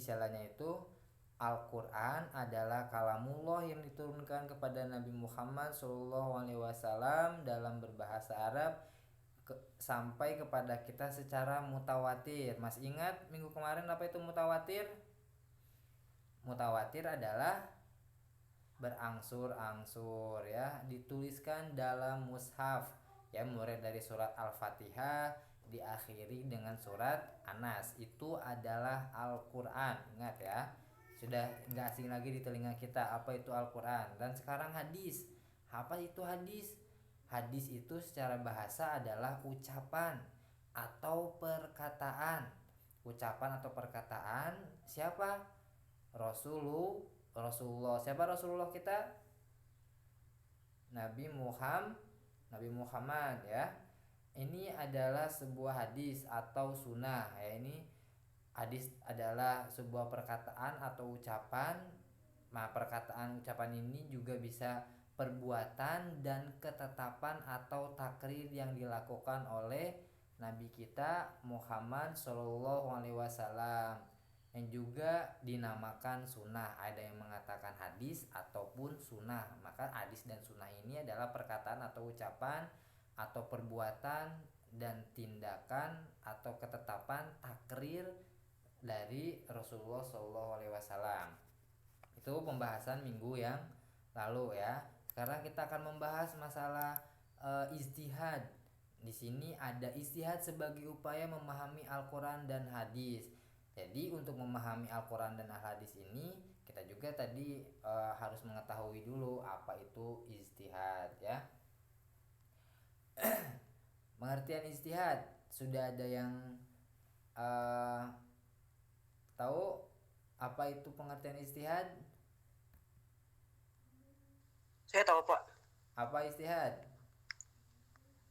istilahnya itu Al-Quran adalah kalamullah yang diturunkan kepada Nabi Muhammad SAW dalam berbahasa Arab sampai kepada kita secara mutawatir. Mas ingat minggu kemarin apa itu mutawatir? Mutawatir adalah berangsur-angsur ya, dituliskan dalam mushaf ya, mulai dari surat Al-Fatihah diakhiri dengan surat An-Nas. Itu adalah Al-Quran. Ingat ya, sudah nggak asing lagi di telinga kita apa itu Al-Quran. Dan sekarang hadis. Apa itu hadis? Hadis itu secara bahasa adalah ucapan atau perkataan. Ucapan atau perkataan siapa? Rasulullah. Siapa Rasulullah kita? Nabi Muhammad ya. Ini adalah sebuah hadis atau sunnah ya. Ini hadis adalah sebuah perkataan atau ucapan. Nah, perkataan ucapan ini juga bisa perbuatan dan ketetapan atau takrir yang dilakukan oleh Nabi kita Muhammad Shallallahu Alaihi Wasallam, yang juga dinamakan sunnah. Ada yang mengatakan hadis ataupun sunnah. Maka hadis dan sunnah ini adalah perkataan atau ucapan atau perbuatan dan tindakan atau ketetapan takrir dari Rasulullah SAW. Itu pembahasan minggu yang lalu ya. Sekarang kita akan membahas masalah ijtihad. Di sini ada ijtihad sebagai upaya memahami Al-Quran dan hadis. Jadi untuk memahami Al-Quran dan hadis ini kita juga tadi harus mengetahui dulu apa itu ijtihad ya. Pengertian ijtihad, sudah ada yang tahu apa itu pengertian ijtihad? Saya tahu, Pak. Apa ijtihad?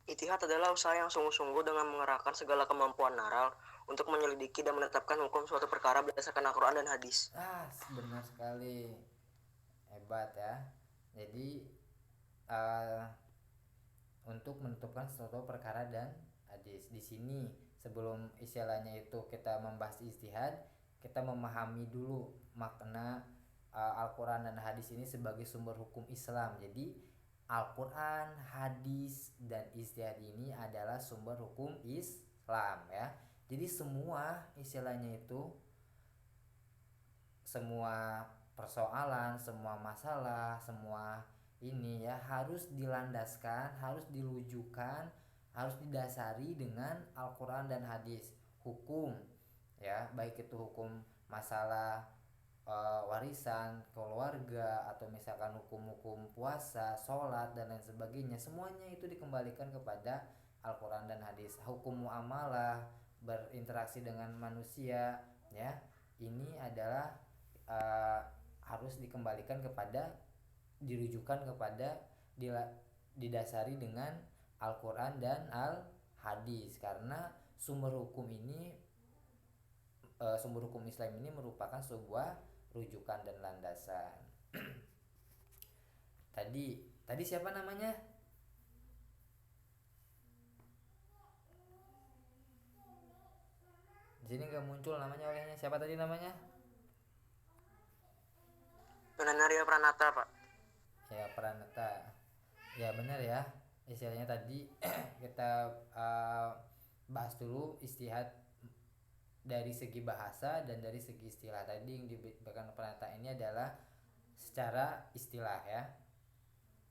Ijtihad adalah usaha yang sungguh-sungguh dengan mengerahkan segala kemampuan naral untuk menyelidiki dan menetapkan hukum suatu perkara berdasarkan Al-Quran dan hadis. Benar sekali, hebat ya. Jadi untuk menentukan suatu perkara dan hadis. Di sini sebelum istilahnya itu kita membahas ijtihad, kita memahami dulu makna Al-Quran dan hadis ini sebagai sumber hukum Islam. Jadi Al-Quran, hadis, dan ijtihad ini adalah sumber hukum Islam ya. Jadi semua istilahnya itu, semua persoalan, semua masalah, semua ini ya harus dilandaskan, harus dilujukan, harus didasari dengan Al-Quran dan hadis. Hukum ya, baik itu hukum masalah warisan, keluarga, atau misalkan hukum-hukum puasa, sholat, dan lain sebagainya, semuanya itu dikembalikan kepada Al-Quran dan hadis. Hukum muamalah, berinteraksi dengan manusia ya, ini adalah harus dikembalikan kepada, dirujukan kepada, didasari dengan Al-Quran dan Al-Hadis, karena sumber hukum Islam ini merupakan sebuah rujukan dan landasan. Tadi siapa namanya? Di sini nggak muncul namanya olehnya. Siapa tadi namanya? Yonaria Pranata, Pak. Ya, Pranata. Ya benar ya. Istilahnya tadi kita bahas dulu ijtihad dari segi bahasa dan dari segi istilah. Tadi yang diberikan Pranata ini adalah secara istilah ya.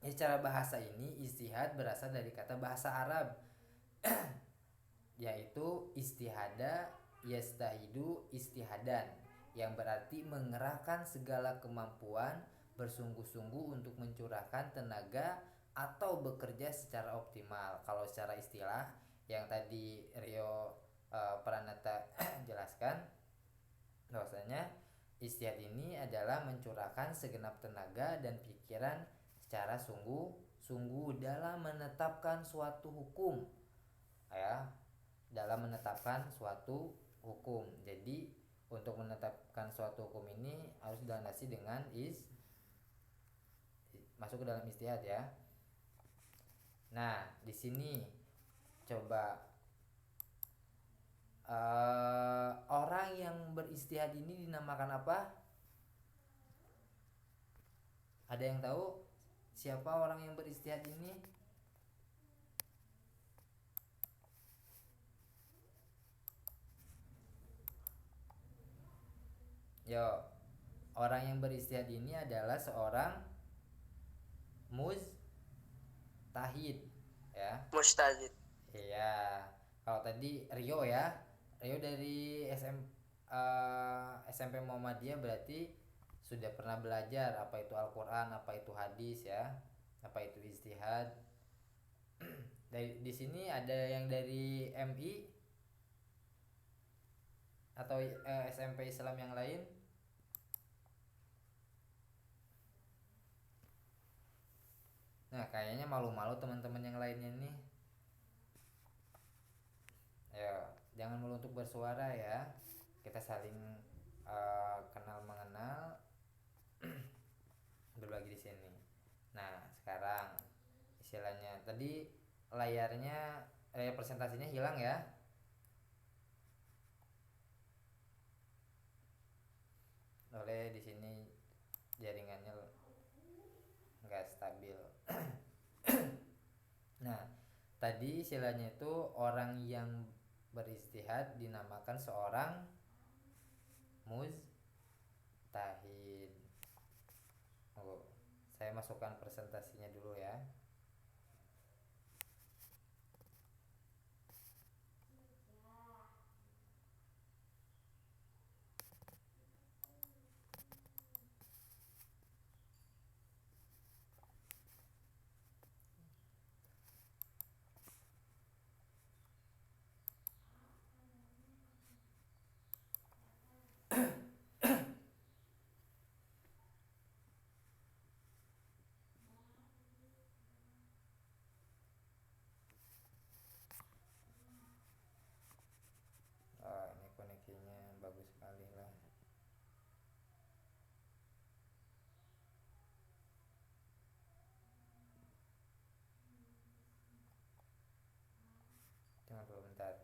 Secara bahasa ini ijtihad berasal dari kata bahasa Arab yaitu istihada yastahidu istihadan, yang berarti mengerahkan segala kemampuan bersungguh-sungguh untuk mencurahkan tenaga atau bekerja secara optimal. Kalau secara istilah yang tadi Rio Pranata jelaskan, bahwasanya ijtihad ini adalah mencurahkan segenap tenaga dan pikiran secara sungguh-sungguh dalam menetapkan suatu hukum ya, dalam menetapkan suatu hukum. Jadi untuk menetapkan suatu hukum ini harus dilandasi dengan masuk ke dalam ijtihad ya. Nah, di sini coba Orang yang beristihad ini dinamakan apa? Ada yang tahu siapa orang yang beristihad ini? Yo, orang yang beristihad ini adalah seorang mujtahid, ya. Mustahid. Iya. Kalau tadi Rio ya, Rio dari SMP Muhammadiyah berarti sudah pernah belajar apa itu Al-Quran, apa itu hadis ya, apa itu ijtihad. Di sini ada yang dari MI atau SMP Islam yang lain? Nah, kayaknya malu-malu teman-teman yang lainnya nih. Ya, jangan malu untuk bersuara ya. Kita saling kenal mengenal, berbagi di sini. Nah, sekarang istilahnya tadi layar presentasinya hilang ya. Oleh di sini jaringannya nggak stabil. Nah, tadi istilahnya itu orang yang beristihad dinamakan seorang mujtahid. Oh, saya masukkan presentasinya dulu ya. Oh, ini koneksinya bagus sekali lah. Tunggu dulu bentar.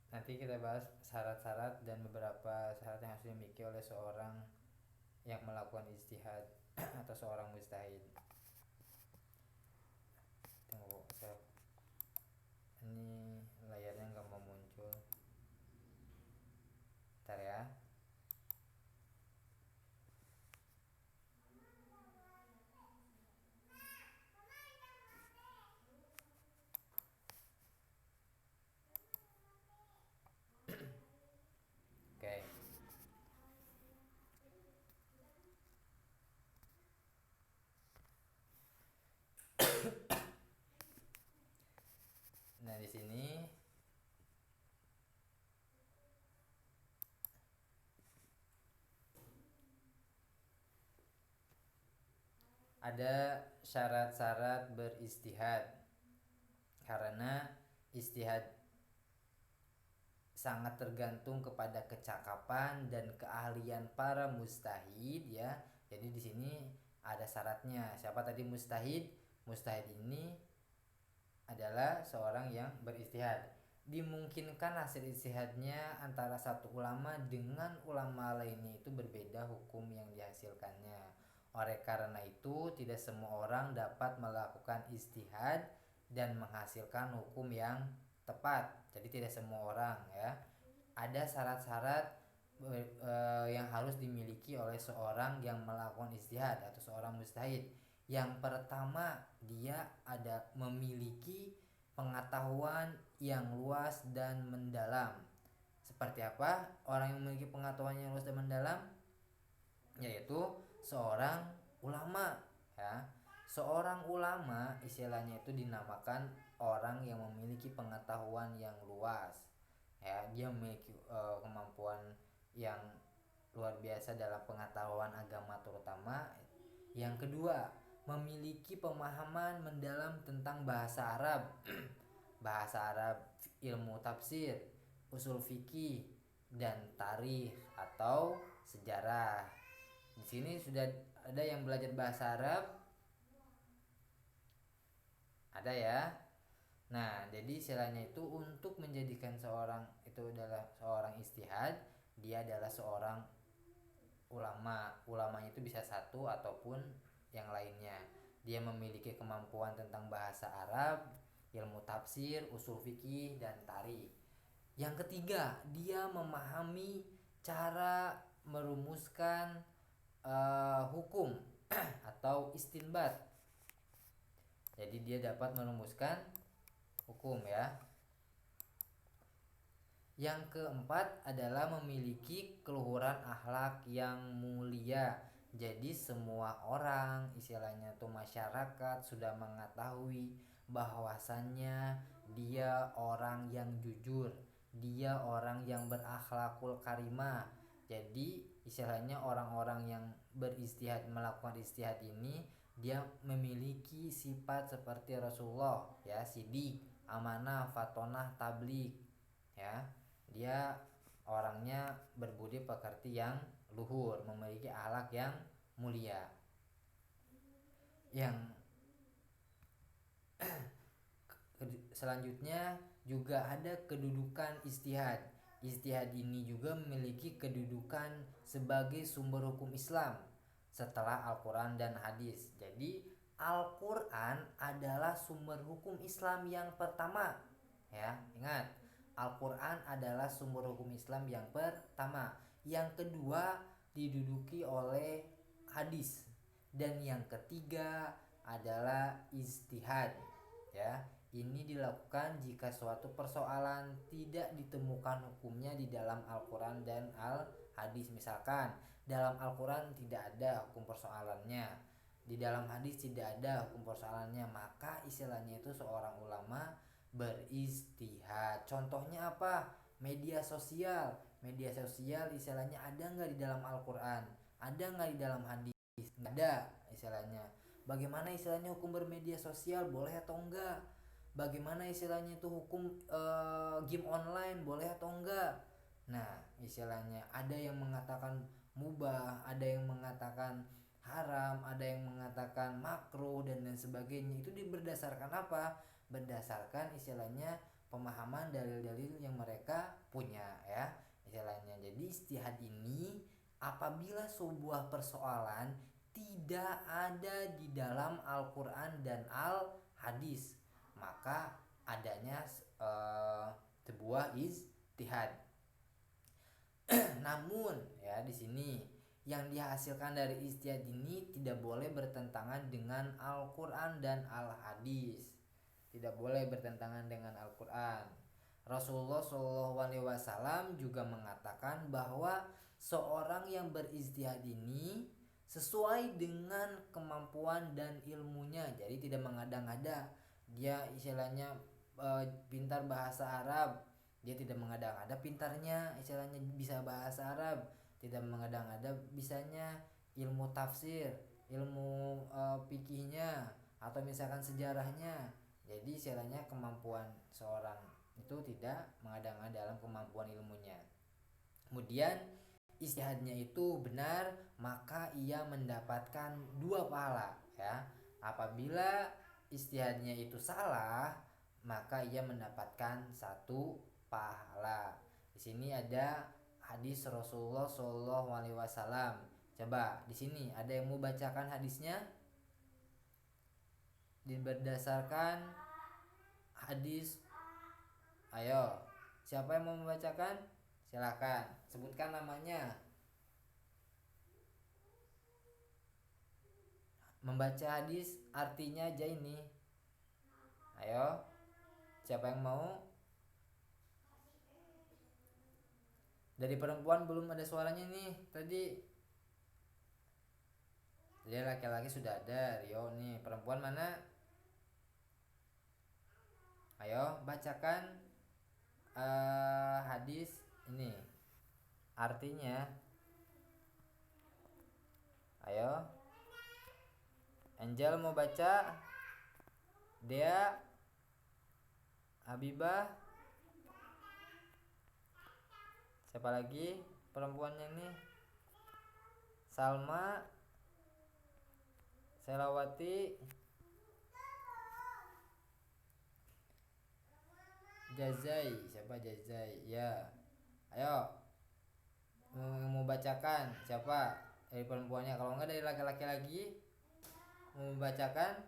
Nanti kita bahas syarat-syarat dan beberapa syarat yang harus dimiliki oleh seorang yang melakukan ijtihad atau seorang mujtahid. Tunggu, ini layarnya nggak mau muncul. Bentar ya. Oke. Nah, di sini ada syarat-syarat beristihad. Karena istihad sangat tergantung kepada kecakapan dan keahlian para mujtahid ya. Jadi di sini ada syaratnya. Siapa tadi mujtahid? Mujtahid ini adalah seorang yang beristihad. Dimungkinkan hasil istihadnya antara satu ulama dengan ulama lainnya itu berbeda hukum yang dihasilkannya. Oleh karena itu, tidak semua orang dapat melakukan istihad dan menghasilkan hukum yang tepat. Jadi tidak semua orang ya. Ada syarat-syarat yang harus dimiliki oleh seorang yang melakukan istihad atau seorang mujtahid. Yang pertama, dia ada memiliki pengetahuan yang luas dan mendalam. Seperti apa orang yang memiliki pengetahuan yang luas dan mendalam? Yaitu seorang ulama ya. Seorang ulama istilahnya itu dinamakan orang yang memiliki pengetahuan yang luas ya. Dia memiliki kemampuan yang luar biasa dalam pengetahuan agama terutama. Yang kedua, memiliki pemahaman mendalam tentang bahasa Arab bahasa Arab, ilmu tafsir, usul fikih, dan tarikh atau sejarah. Di sini sudah ada yang belajar bahasa Arab? Ada ya. Nah, jadi istilahnya itu untuk menjadikan seorang itu adalah seorang istihad, dia adalah seorang ulama. Ulamanya itu bisa satu ataupun yang lainnya. Dia memiliki kemampuan tentang bahasa Arab, ilmu tafsir, usul fikih dan tarikh. Yang ketiga, dia memahami cara merumuskan hukum atau istinbat. Jadi dia dapat merumuskan hukum ya. Yang keempat adalah memiliki keluhuran akhlak yang mulia. Jadi semua orang, istilahnya tuh masyarakat sudah mengetahui bahwasannya dia orang yang jujur, dia orang yang berakhlakul karimah. Jadi istilahnya orang-orang yang beristihad melakukan istihad ini dia memiliki sifat seperti Rasulullah ya, sidik, amanah, fatonah, tabligh ya. Dia orangnya berbudi pekerti yang luhur, memiliki akhlak yang mulia. Yang selanjutnya juga ada kedudukan istihad. Istihad ini juga memiliki kedudukan sebagai sumber hukum Islam setelah Al-Quran dan hadis. Jadi Al-Quran adalah sumber hukum Islam yang pertama ya, ingat, Al-Quran adalah sumber hukum Islam yang pertama. Yang kedua diduduki oleh hadis. Dan yang ketiga adalah ijtihad ya. Ini dilakukan jika suatu persoalan tidak ditemukan hukumnya di dalam Al-Quran dan Al-Hadis. Misalkan dalam Al-Quran tidak ada hukum persoalannya, di dalam hadis tidak ada hukum persoalannya, maka istilahnya itu seorang ulama beristihad. Contohnya apa? Media sosial. Media sosial istilahnya ada nggak di dalam Al-Quran? Ada nggak di dalam hadis? Nggak ada istilahnya. Bagaimana istilahnya hukum bermedia sosial, boleh atau enggak? Bagaimana istilahnya itu hukum game online, boleh atau enggak? Nah, istilahnya ada yang mengatakan mubah, ada yang mengatakan haram, ada yang mengatakan makruh dan lain sebagainya. Itu berdasarkan apa? Berdasarkan istilahnya pemahaman dalil-dalil yang mereka punya ya, istilahnya. Jadi istihad ini apabila sebuah persoalan tidak ada di dalam Al-Quran dan Al-Hadis, maka adanya sebuah ijtihad. Namun ya di sini yang dihasilkan dari ijtihad ini tidak boleh bertentangan dengan Al-Quran dan Al-Hadis. Tidak boleh bertentangan dengan Al-Quran. Rasulullah SAW juga mengatakan bahwa seorang yang berijtihad ini sesuai dengan kemampuan dan ilmunya. Jadi tidak mengada-ngada. Dia istilahnya pintar bahasa Arab, dia tidak mengada-ngada pintarnya istilahnya bisa bahasa Arab, tidak mengada-ngada bisanya ilmu tafsir, ilmu fikihnya atau misalkan sejarahnya. Jadi istilahnya kemampuan seorang itu tidak mengada-ngada dalam kemampuan ilmunya. Kemudian ijtihadnya itu benar, maka ia mendapatkan 2 pahala ya. Apabila ijtihadnya itu salah, maka ia mendapatkan 1 pahala. Di sini ada hadis Rasulullah SAW. Coba di sini ada yang mau bacakan hadisnya? Berdasarkan hadis, ayo, siapa yang mau membacakan? Silakan, sebutkan namanya. Membaca hadis artinya aja ini. Ayo, siapa yang mau? Dari perempuan belum ada suaranya nih tadi. Jadi laki-laki sudah ada, Rio nih. Perempuan mana? Ayo bacakan hadis ini artinya. Ayo, Angel mau baca? Dea, Habibah, siapa lagi perempuannya nih? Salma, Selawati, Jazai. Siapa Jazai? Ya. Ayo, mau bacakan siapa dari perempuannya? Kalau enggak dari laki-laki lagi mau membacakan.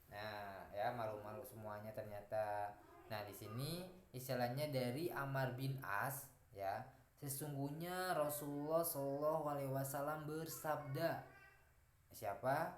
Nah, ya malu-malu semuanya ternyata. Nah, di sini istilahnya dari Amr bin As, ya. Sesungguhnya Rasulullah Shallallahu Alaihi Wasallam bersabda. Siapa?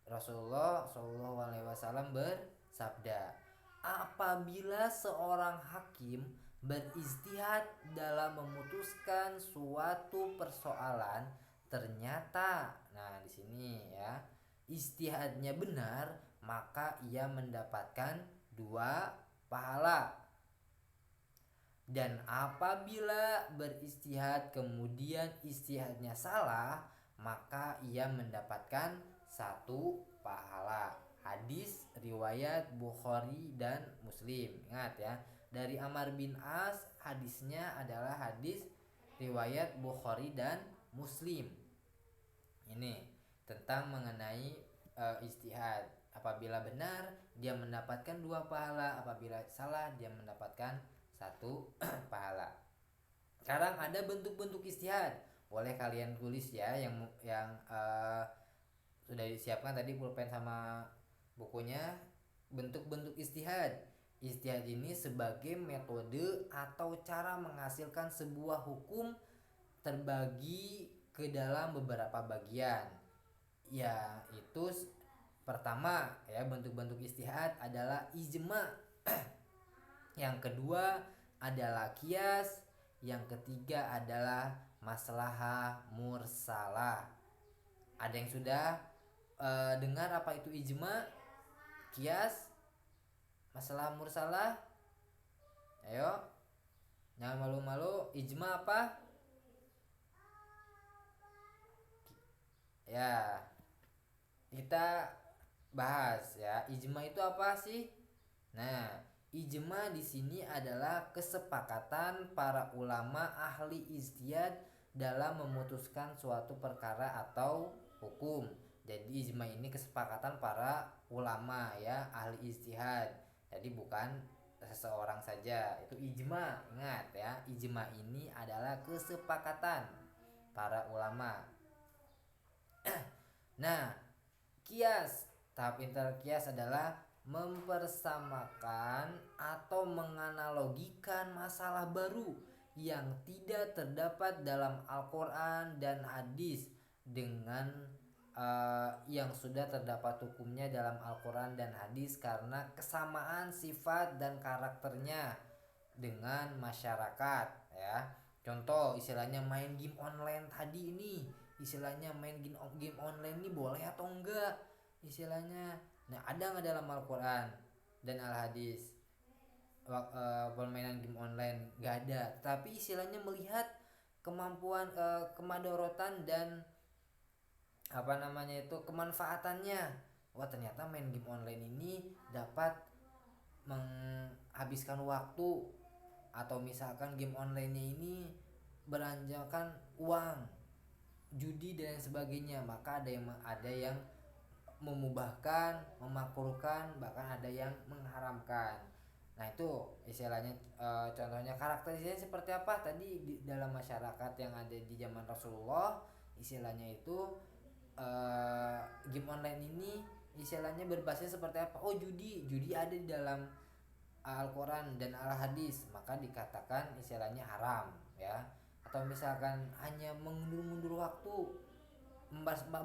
Rasulullah Shallallahu Alaihi Wasallam bersabda, apabila seorang hakim beristihad dalam memutuskan suatu persoalan, ternyata, nah di sini ya, istihadnya benar, maka ia mendapatkan 2 pahala. Dan apabila beristihad kemudian istihadnya salah, maka ia mendapatkan 1 pahala. Hadis riwayat Bukhari dan Muslim. Ingat ya, dari Amr bin As, hadisnya adalah hadis riwayat Bukhari dan Muslim. Ini tentang mengenai istihad. Apabila benar dia mendapatkan 2 pahala, apabila salah dia mendapatkan 1 pahala. Sekarang ada bentuk-bentuk istihad. Boleh kalian tulis ya yang sudah disiapkan tadi pulpen sama bukunya. Bentuk-bentuk istihad. Istihad ini sebagai metode atau cara menghasilkan sebuah hukum terbagi ke dalam beberapa bagian. Ya, itu pertama ya, bentuk-bentuk istihad adalah ijma. Yang kedua adalah qiyas, yang ketiga adalah maslahah mursalah. Ada yang sudah dengar apa itu ijma, qiyas, maslahah mursalah? Ayo, jangan malu-malu. Ijma apa? Ya, kita bahas ya. Ijma itu apa sih? Nah, ijma di sini adalah kesepakatan para ulama ahli ijtihad dalam memutuskan suatu perkara atau hukum. Jadi ijma ini kesepakatan para ulama ya, ahli ijtihad. Jadi bukan seseorang saja. Itu ijma. Ingat ya, ijma ini adalah kesepakatan para ulama. Nah, kias, tahap interkias adalah mempersamakan atau menganalogikan masalah baru yang tidak terdapat dalam Al-Quran dan hadis dengan yang sudah terdapat hukumnya dalam Al-Quran dan hadis karena kesamaan sifat dan karakternya dengan masyarakat ya. Contoh istilahnya main game online tadi ini, istilahnya main game online ini boleh atau enggak istilahnya. Nah, ada nggak dalam Al-Quran dan Al-Hadis permainan game online? Nggak ada. Tapi istilahnya melihat kemampuan kemadorotan dan kemanfaatannya. Wah, ternyata main game online ini dapat menghabiskan waktu, atau misalkan game online-nya ini beranjakan uang, judi dan sebagainya, maka ada yang memubahkan, memakruhkan, bahkan ada yang mengharamkan. Nah, itu istilahnya contohnya karakteristiknya seperti apa tadi di dalam masyarakat yang ada di zaman Rasulullah. Istilahnya itu game online ini istilahnya berbasis seperti apa? Oh, judi ada di dalam Al-Quran dan Al-Hadis, maka dikatakan istilahnya haram ya. Atau misalkan hanya mengundur-mundur waktu,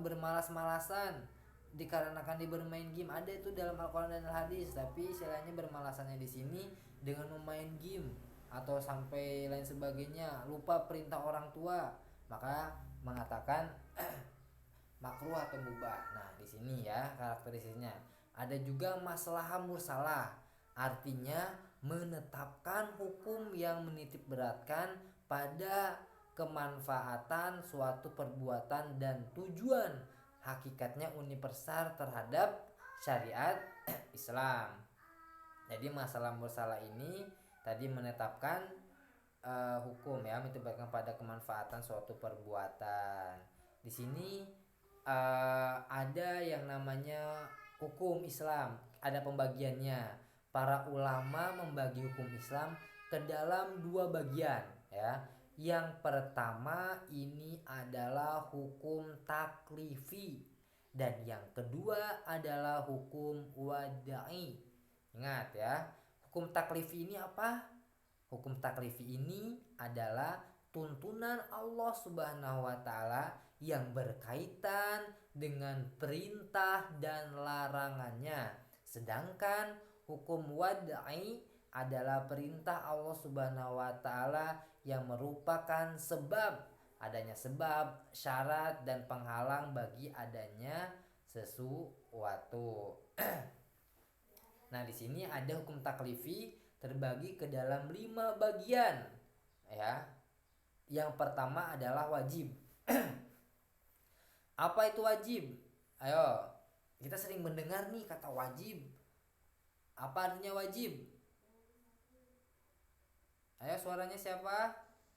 bermalas-malasan dikarenakan dia bermain game, ada itu dalam Al-Quran dan Al-Hadis. Tapi istilahnya bermalasannya di sini dengan memain game atau sampai lain sebagainya, lupa perintah orang tua, maka mengatakan makruh atau mubah. Nah, di sini ya karakteristiknya. Ada juga maslahah mursalah, artinya menetapkan hukum yang menitik beratkan pada kemanfaatan suatu perbuatan dan tujuan hakikatnya universal terhadap syariat Islam. Jadi masalah mursalah ini tadi menetapkan hukum ya, mengakibatkan pada kemanfaatan suatu perbuatan. Di sini ada yang namanya hukum Islam, ada pembagiannya. Para ulama membagi hukum Islam ke dalam dua bagian ya. Yang pertama ini adalah hukum taklifi dan yang kedua adalah hukum wada'i. Ingat ya, hukum taklifi ini apa? Hukum taklifi ini adalah tuntunan Allah Subhanahu wa taala yang berkaitan dengan perintah dan larangannya. Sedangkan hukum wad'i adalah perintah Allah Subhanahu wa taala yang merupakan adanya sebab, syarat dan penghalang bagi adanya sesuatu. Nah, di sini ada hukum taklifi terbagi ke dalam 5 bagian ya. Yang pertama adalah wajib. Apa itu wajib? Ayo, kita sering mendengar nih kata wajib. Apa artinya wajib? Ayo, suaranya siapa?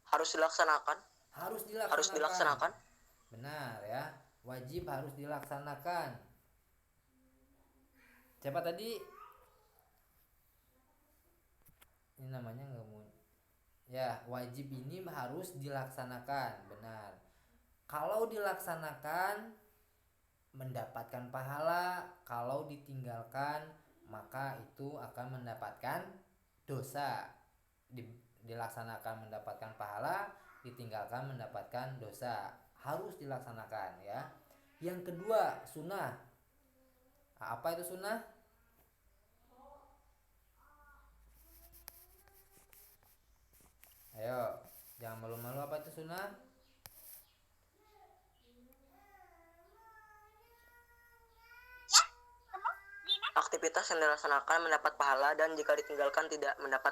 Harus dilaksanakan. Harus dilaksanakan. Harus dilaksanakan. Benar ya, wajib harus dilaksanakan. Siapa tadi? Ini namanya nggak mau. Ya, wajib ini harus dilaksanakan, benar. Kalau dilaksanakan mendapatkan pahala, kalau ditinggalkan maka itu akan mendapatkan dosa. Dilaksanakan mendapatkan pahala, ditinggalkan mendapatkan dosa. Harus dilaksanakan ya. Yang kedua, sunnah. Apa itu sunnah? Ayo, jangan malu-malu, apa itu sunnah? Aktivitas yang dilaksanakan mendapat pahala dan jika ditinggalkan tidak mendapat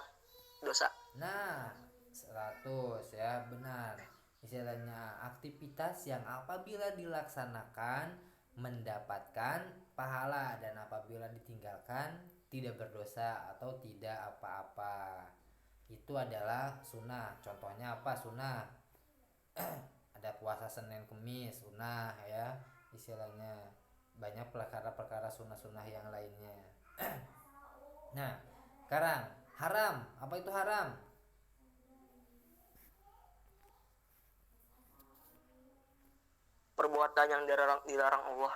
dosa. Nah, 100 ya, benar. Istilahnya aktivitas yang apabila dilaksanakan mendapatkan pahala dan apabila ditinggalkan tidak berdosa atau tidak apa-apa. Itu adalah sunnah. Contohnya apa sunnah? Ada puasa Senin Kemis, sunnah ya. Istilahnya banyak perkara-perkara sunnah-sunnah yang lainnya. Nah, sekarang haram. Apa itu haram? Perbuatan yang dilarang Allah.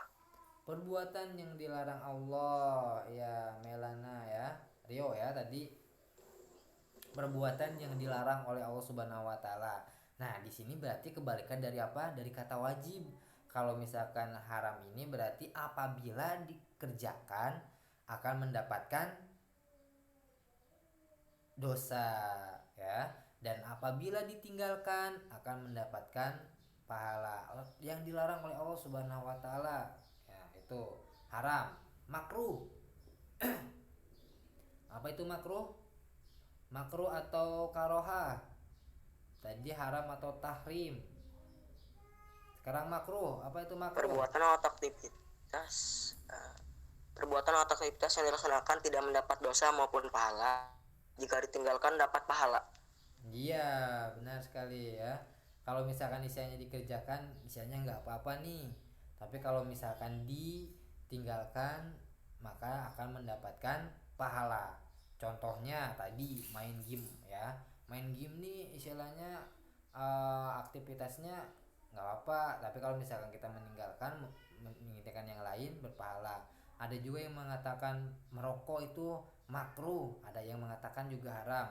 Perbuatan yang dilarang Allah ya, Melana ya, Rio ya tadi. Perbuatan yang dilarang oleh Allah Subhanahu wa taala. Nah, di sini berarti kebalikan dari apa? Dari kata wajib. Kalau misalkan haram ini berarti apabila dikerjakan akan mendapatkan dosa ya, dan apabila ditinggalkan akan mendapatkan pahala. Yang dilarang oleh Allah Subhanahu wa taala ya, itu haram. Makruh. Apa itu makruh? Makruh atau karohah. Tadi haram atau tahrim. Sekarang makruh. Apa itu makruh? Perbuatan atau aktivitas yang dilaksanakan tidak mendapat dosa maupun pahala. Jika ditinggalkan dapat pahala. Iya, benar sekali ya. Kalau misalkan isinya dikerjakan, isinya nggak apa-apa nih. Tapi kalau misalkan ditinggalkan, maka akan mendapatkan pahala. Contohnya tadi main game ya. Main game nih istilahnya aktivitasnya nggak apa, tapi kalau misalkan kita meninggalkan yang lain berpahala. Ada juga yang mengatakan merokok itu makruh, ada yang mengatakan juga haram.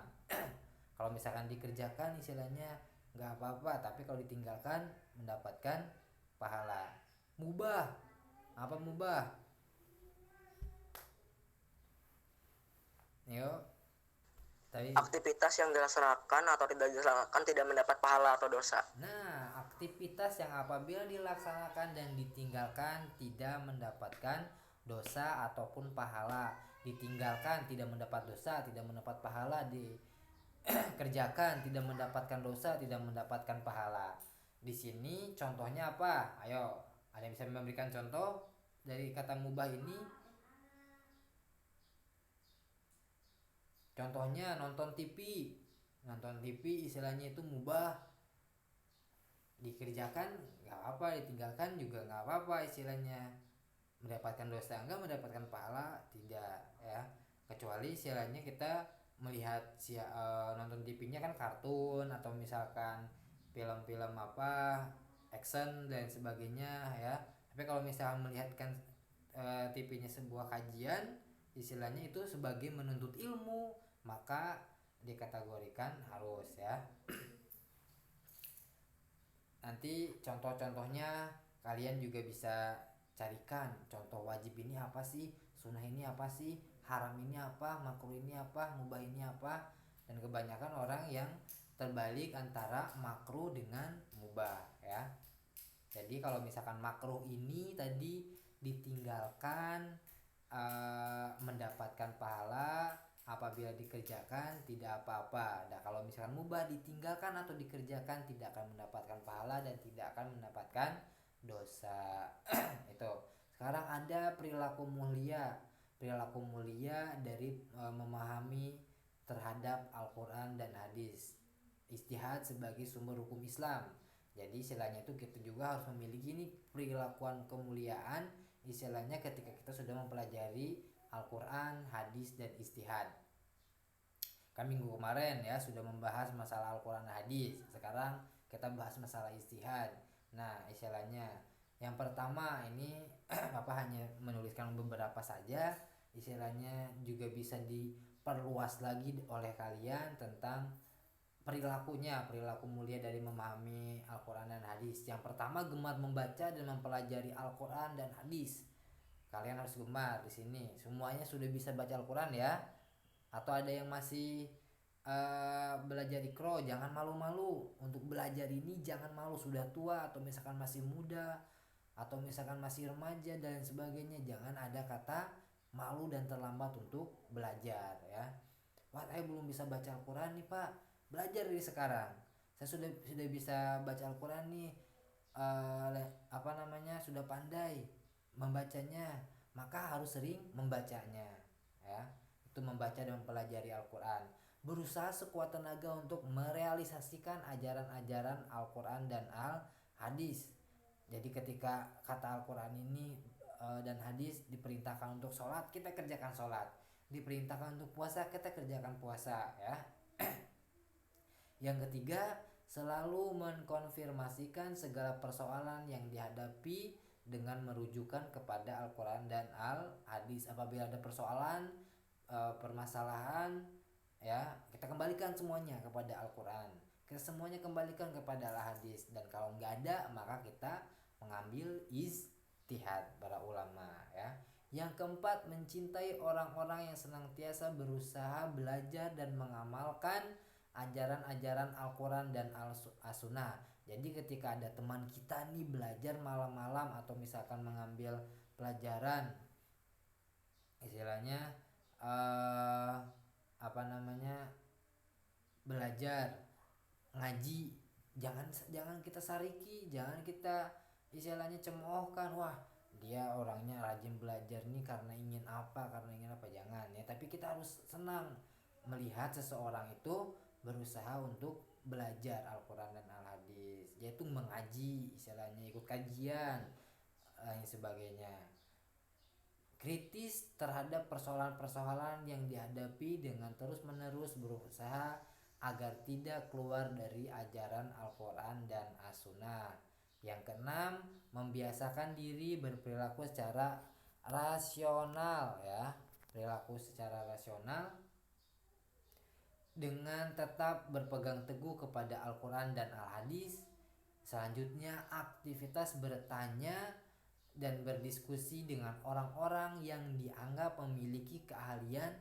Kalau misalkan dikerjakan istilahnya nggak apa-apa, tapi kalau ditinggalkan mendapatkan pahala. Mubah. Apa mubah? Yuk. Tadi. Aktivitas yang dilaksanakan atau tidak dilaksanakan tidak mendapat pahala atau dosa. Nah, aktivitas yang apabila dilaksanakan dan ditinggalkan tidak mendapatkan dosa ataupun pahala. Ditinggalkan tidak mendapat dosa, tidak mendapat pahala. Dikerjakan tidak mendapatkan dosa, tidak mendapatkan pahala. Di sini contohnya apa? Ayo, ada yang bisa memberikan contoh dari kata mubah ini? Contohnya nonton TV. Nonton TV istilahnya itu mubah, dikerjakan nggak apa, ditinggalkan juga nggak apa-apa istilahnya. Mendapatkan dosa enggak, mendapatkan pahala tidak ya, kecuali istilahnya kita melihat nonton TV-nya kan kartun atau misalkan film-film apa action dan sebagainya ya. Tapi kalau misalkan melihatkan TV-nya sebuah kajian istilahnya itu sebagai menuntut ilmu, maka dikategorikan harus ya. Nanti contoh-contohnya kalian juga bisa carikan, contoh wajib ini apa sih, sunnah ini apa sih, haram ini apa, makruh ini apa, mubah ini apa. Dan kebanyakan orang yang terbalik antara makruh dengan mubah ya. Jadi kalau misalkan makruh ini tadi ditinggalkan mendapatkan pahala, apabila dikerjakan tidak apa-apa. Nah, kalau misalkan mubah ditinggalkan atau dikerjakan tidak akan mendapatkan pahala dan tidak akan mendapatkan dosa. Itu. Sekarang ada perilaku mulia. Perilaku mulia dari memahami terhadap Al-Qur'an dan hadis. Ijtihad sebagai sumber hukum Islam. Jadi istilahnya itu kita juga harus memiliki nih perilakuan kemuliaan istilahnya ketika kita sudah mempelajari Al-Quran, hadis, dan ijtihad. Kan minggu kemarin ya sudah membahas masalah Al-Quran dan hadis. Sekarang kita bahas masalah ijtihad. Nah istilahnya yang pertama ini Bapak hanya menuliskan beberapa saja. Istilahnya juga bisa diperluas lagi oleh kalian tentang perilaku mulia dari memahami Al-Quran dan hadis. Yang pertama, gemar membaca dan mempelajari Al-Quran dan hadis. Kalian harus gemar di sini. Semuanya sudah bisa baca Al-Quran ya. Atau ada yang masih belajar Iqra, jangan malu-malu untuk belajar ini, jangan malu. Sudah tua atau misalkan masih muda atau misalkan masih remaja dan sebagainya, jangan ada kata malu dan terlambat untuk belajar ya. Wah, saya belum bisa baca Al-Quran nih Pak. Belajar dari sekarang. Saya sudah bisa baca Al-Quran nih. Sudah pandai membacanya, maka harus sering membacanya ya. Itu membaca dan mempelajari Al-Quran. Berusaha sekuat tenaga untuk merealisasikan ajaran-ajaran Al-Quran dan Al-Hadis. Jadi ketika kata Al-Quran ini dan hadis diperintahkan untuk sholat, kita kerjakan sholat. Diperintahkan untuk puasa, kita kerjakan puasa ya. Yang ketiga, selalu mengkonfirmasikan segala persoalan yang dihadapi dengan merujukan kepada Al-Quran dan Al-Hadis. Apabila ada persoalan, permasalahan ya, kita kembalikan semuanya kepada Al-Quran. Kita semuanya kembalikan kepada Al-Hadis. Dan kalau nggak ada, maka kita mengambil ijtihad para ulama ya. Yang keempat, mencintai orang-orang yang senantiasa berusaha belajar dan mengamalkan ajaran-ajaran Al-Quran dan As-Sunnah. Jadi ketika ada teman kita nih belajar malam-malam atau misalkan mengambil pelajaran istilahnya belajar ngaji, jangan kita sariki, jangan kita istilahnya cemoohkan, wah dia orangnya rajin belajar nih karena ingin apa, jangan ya. Tapi kita harus senang melihat seseorang itu berusaha untuk belajar Al-Quran dan Al-Hadis, yaitu mengaji istilahnya, ikut kajian dan sebagainya. Kritis terhadap persoalan-persoalan yang dihadapi dengan terus-menerus berusaha agar tidak keluar dari ajaran Al-Quran dan As-Sunnah. Yang keenam, membiasakan diri berperilaku secara rasional ya, perilaku secara rasional dengan tetap berpegang teguh kepada Al-Quran dan Al-Hadis. Selanjutnya, aktivitas bertanya dan berdiskusi dengan orang-orang yang dianggap memiliki keahlian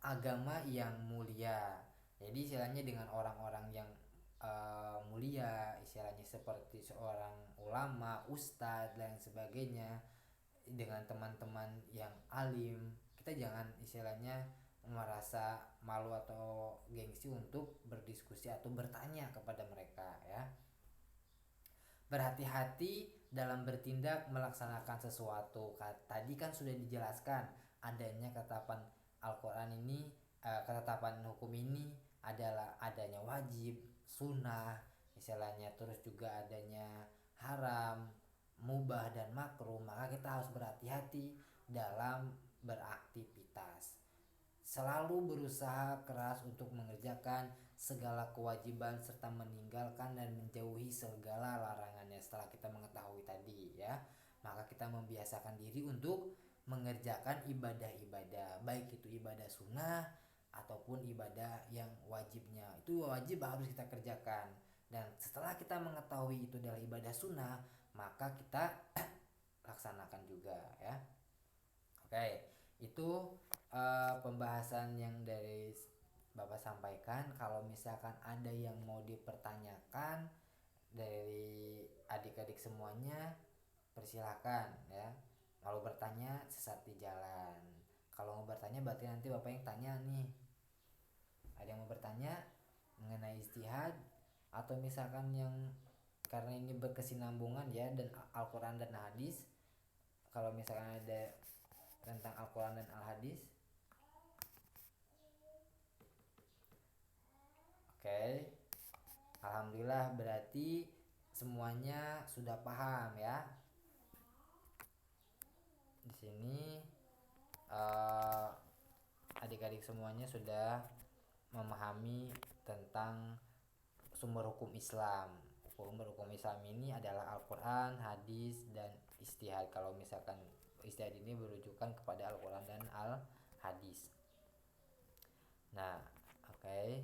agama yang mulia. Jadi istilahnya dengan orang-orang yang mulia, istilahnya seperti seorang ulama, ustadz dan sebagainya, dengan teman-teman yang alim. Kita jangan istilahnya merasa malu atau gengsi untuk berdiskusi atau bertanya kepada mereka ya. Berhati-hati dalam bertindak melaksanakan sesuatu. Tadi kan sudah dijelaskan adanya ketetapan Al-Quran ini, ketetapan hukum ini adalah adanya wajib, sunnah, istilahnya, terus juga adanya haram, mubah dan makruh, maka kita harus berhati-hati dalam beraktivitas. Selalu berusaha keras untuk mengerjakan segala kewajiban serta meninggalkan dan menjauhi segala larangannya. Setelah kita mengetahui tadi ya, maka kita membiasakan diri untuk mengerjakan ibadah-ibadah, baik itu ibadah sunnah ataupun ibadah yang wajibnya. Itu wajib harus kita kerjakan. Dan setelah kita mengetahui itu adalah ibadah sunnah, maka kita laksanakan juga ya. Oke, itu pembahasan yang dari Bapak sampaikan. Kalau misalkan ada yang mau dipertanyakan dari adik-adik semuanya, persilahkan ya. Kalau bertanya sesat di jalan. Kalau mau bertanya berarti nanti Bapak yang tanya nih. Ada yang mau bertanya mengenai istihad atau misalkan yang karena ini berkesinambungan ya dan Al-Quran dan hadis. Kalau misalkan ada tentang Al-Quran dan Al-Hadis. Oke. Alhamdulillah berarti semuanya sudah paham ya. Di sini adik-adik semuanya sudah memahami tentang sumber hukum Islam. Sumber hukum Islam ini adalah Al-Quran, hadis, dan ijtihad. Kalau misalkan ijtihad ini berujukan kepada Al-Quran dan Al-Hadis. Nah, oke.